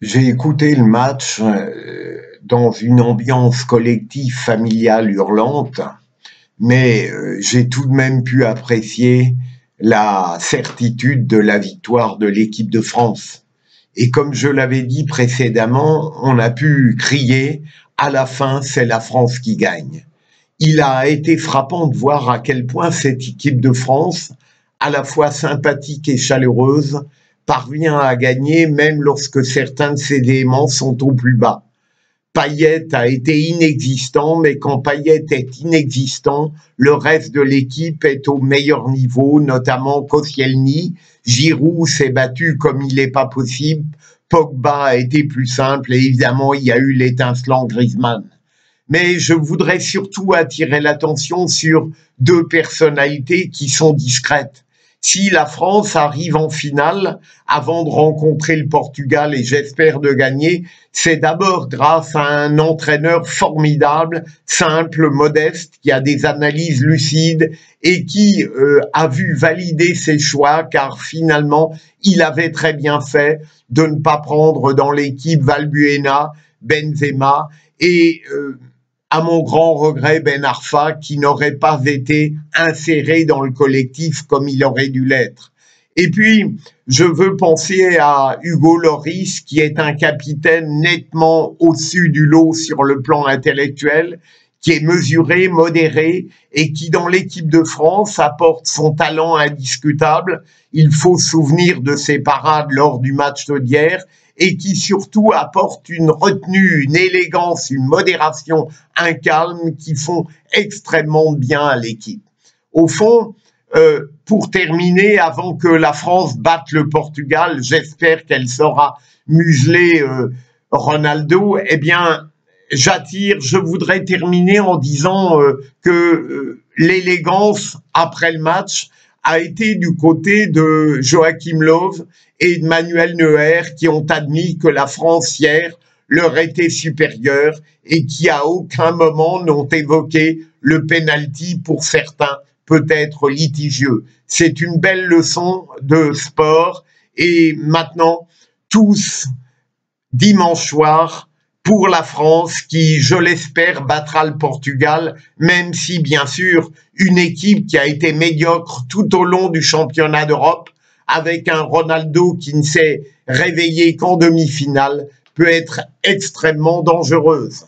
J'ai écouté le match dans une ambiance collective familiale hurlante, mais j'ai tout de même pu apprécier la certitude de la victoire de l'équipe de France. Et comme je l'avais dit précédemment, on a pu crier à la fin, c'est la France qui gagne. Il a été frappant de voir à quel point cette équipe de France, à la fois sympathique et chaleureuse, parvient à gagner même lorsque certains de ses éléments sont au plus bas. Payet a été inexistant, mais quand Payet est inexistant, le reste de l'équipe est au meilleur niveau, notamment Koscielny. Giroud s'est battu comme il n'est pas possible. Pogba a été plus simple et évidemment, il y a eu l'étincelant Griezmann. Mais je voudrais surtout attirer l'attention sur deux personnalités qui sont discrètes. Si la France arrive en finale, avant de rencontrer le Portugal et j'espère de gagner, c'est d'abord grâce à un entraîneur formidable, simple, modeste, qui a des analyses lucides et qui a vu valider ses choix car finalement, il avait très bien fait de ne pas prendre dans l'équipe Valbuena, Benzema et à mon grand regret, Ben Arfa, qui n'aurait pas été inséré dans le collectif comme il aurait dû l'être. Et puis, je veux penser à Hugo Lloris, qui est un capitaine nettement au-dessus du lot sur le plan intellectuel, qui est mesuré, modéré, et qui, dans l'équipe de France, apporte son talent indiscutable. Il faut se souvenir de ses parades lors du match d'hier, et qui surtout apporte une retenue, une élégance, une modération, un calme qui font extrêmement bien à l'équipe. Au fond, pour terminer, avant que la France batte le Portugal, j'espère qu'elle saura museler Ronaldo, eh bien, je voudrais terminer en disant que l'élégance après le match a été du côté de Joachim Löw et de Manuel Neuer qui ont admis que la France hier leur était supérieure et qui à aucun moment n'ont évoqué le penalty pour certains peut-être litigieux. C'est une belle leçon de sport et maintenant tous dimanche soir pour la France qui, je l'espère, battra le Portugal, même si, bien sûr, une équipe qui a été médiocre tout au long du championnat d'Europe, avec un Ronaldo qui ne s'est réveillé qu'en demi-finale, peut être extrêmement dangereuse.